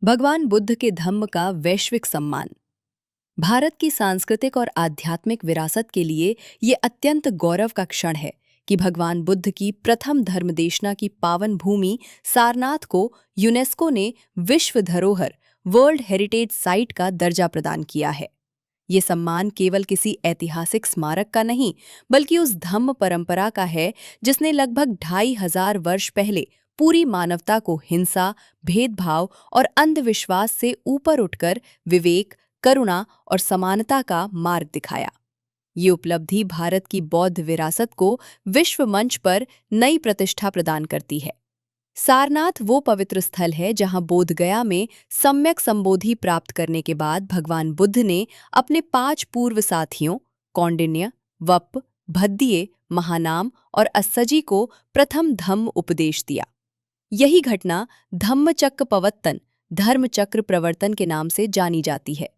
भगवान बुद्ध के धम्म का वैश्विक सम्मान। भारत की सांस्कृतिक और आध्यात्मिक विरासत के लिए ये अत्यंत गौरव का क्षण है कि भगवान बुद्ध की प्रथम धर्मदेशना की पावन भूमि सारनाथ को यूनेस्को ने विश्व धरोहर वर्ल्ड हेरिटेज साइट का दर्जा प्रदान किया है। ये सम्मान केवल किसी ऐतिहासिक स्मारक का नहीं, बल्कि उस धम्म परंपरा का है जिसने लगभग 2500 वर्ष पहले पूरी मानवता को हिंसा, भेदभाव और अंधविश्वास से ऊपर उठकर विवेक, करुणा और समानता का मार्ग दिखाया। ये उपलब्धि भारत की बौद्ध विरासत को विश्व मंच पर नई प्रतिष्ठा प्रदान करती है। सारनाथ वो पवित्र स्थल है जहां बोधगया में सम्यक संबोधि प्राप्त करने के बाद भगवान बुद्ध ने अपने 5 पूर्व साथियों कौंडिन्य, वप, भद्दिये, महानाम और अस्सजी को प्रथम धम्म उपदेश दिया। यही घटना धम्मचक्र पवत्तन, धर्मचक्र प्रवर्तन के नाम से जानी जाती है।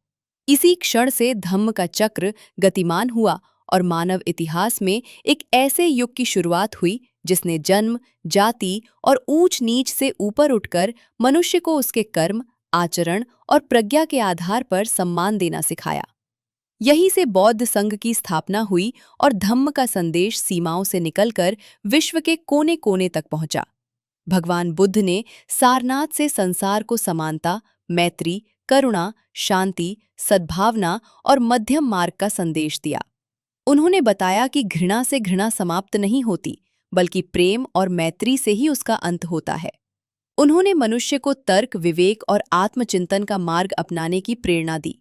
इसी क्षण से धम्म का चक्र गतिमान हुआ और मानव इतिहास में एक ऐसे युग की शुरुआत हुई जिसने जन्म, जाति और ऊंच नीच से ऊपर उठकर मनुष्य को उसके कर्म, आचरण और प्रज्ञा के आधार पर सम्मान देना सिखाया। यहीं से बौद्ध संघ की स्थापना हुई और धम्म का संदेश सीमाओं से निकलकर विश्व के कोने-कोने तक पहुंचा। भगवान बुद्ध ने सारनाथ से संसार को समानता, मैत्री, करुणा, शांति, सद्भावना और मध्यम मार्ग का संदेश दिया। उन्होंने बताया कि घृणा से घृणा समाप्त नहीं होती, बल्कि प्रेम और मैत्री से ही उसका अंत होता है। उन्होंने मनुष्य को तर्क, विवेक और आत्मचिंतन का मार्ग अपनाने की प्रेरणा दी।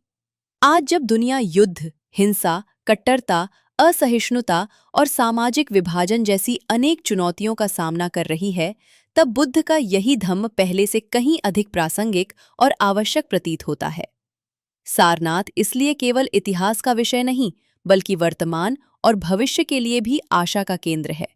आज जब दुनिया युद्ध, हिंसा, कट्टरता, असहिष्णुता और सामाजिक विभाजन जैसी अनेक चुनौतियों का सामना कर रही है, तब बुद्ध का यही धम्म पहले से कहीं अधिक प्रासंगिक और आवश्यक प्रतीत होता है। सारनाथ इसलिए केवल इतिहास का विषय नहीं, बल्कि वर्तमान और भविष्य के लिए भी आशा का केंद्र है।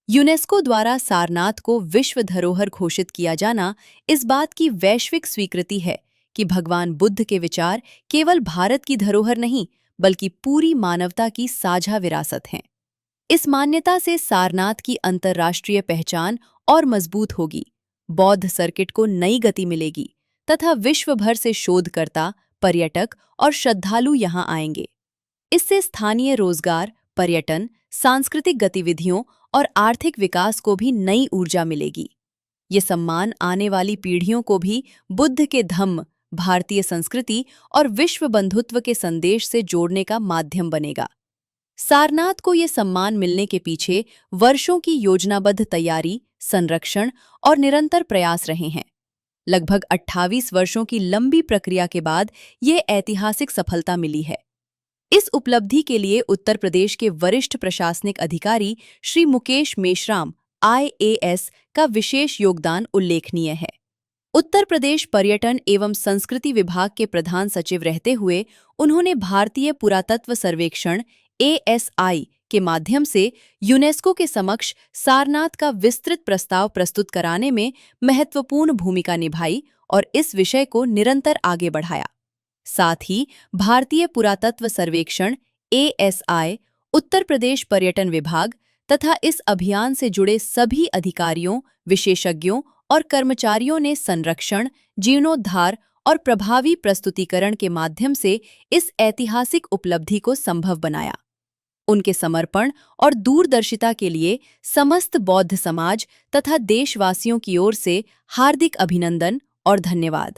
यूनेस्को द्वारा सारनाथ को विश्व धरोहर घोषित किया जाना इस बात की वैश्विक स्वीकृति है कि भगवान बुद्ध के विचार केवल भारत की धरोहर नहीं, बल्कि पूरी मानवता की साझा विरासत हैं। इस मान्यता से सारनाथ की अंतर्राष्ट्रीय पहचान और मजबूत होगी, बौद्ध सर्किट को नई गति मिलेगी तथा विश्व भर से शोधकर्ता, पर्यटक और श्रद्धालु यहाँ आएंगे। इससे स्थानीय रोजगार, पर्यटन, सांस्कृतिक गतिविधियों और आर्थिक विकास को भी नई ऊर्जा मिलेगी। ये सम्मान आने वाली पीढ़ियों को भी बुद्ध के धम्म, भारतीय संस्कृति और विश्व बंधुत्व के संदेश से जोड़ने का माध्यम बनेगा। सारनाथ को ये सम्मान मिलने के पीछे वर्षों की योजनाबद्ध तैयारी, संरक्षण और निरंतर प्रयास रहे हैं। लगभग 28 वर्षों की लंबी प्रक्रिया के बाद ये ऐतिहासिक सफलता मिली है। इस उपलब्धि के लिए उत्तर प्रदेश के वरिष्ठ प्रशासनिक अधिकारी श्री मुकेश मेश्राम IAS का विशेष योगदान उल्लेखनीय है। उत्तर प्रदेश पर्यटन एवं संस्कृति विभाग के प्रधान सचिव रहते हुए उन्होंने भारतीय पुरातत्व सर्वेक्षण ASI के माध्यम से यूनेस्को के समक्ष सारनाथ का विस्तृत प्रस्ताव प्रस्तुत कराने में महत्वपूर्ण भूमिका निभाई और इस विषय को निरंतर आगे बढ़ाया। साथ ही भारतीय पुरातत्व सर्वेक्षण ASI, उत्तर प्रदेश पर्यटन विभाग तथा इस अभियान से जुड़े सभी अधिकारियों, विशेषज्ञों और कर्मचारियों ने संरक्षण, जीर्णोद्धार और प्रभावी प्रस्तुतिकरण के माध्यम से इस ऐतिहासिक उपलब्धि को संभव बनाया। उनके समर्पण और दूरदर्शिता के लिए समस्त बौद्ध समाज तथा देशवासियों की ओर से हार्दिक अभिनंदन और धन्यवाद।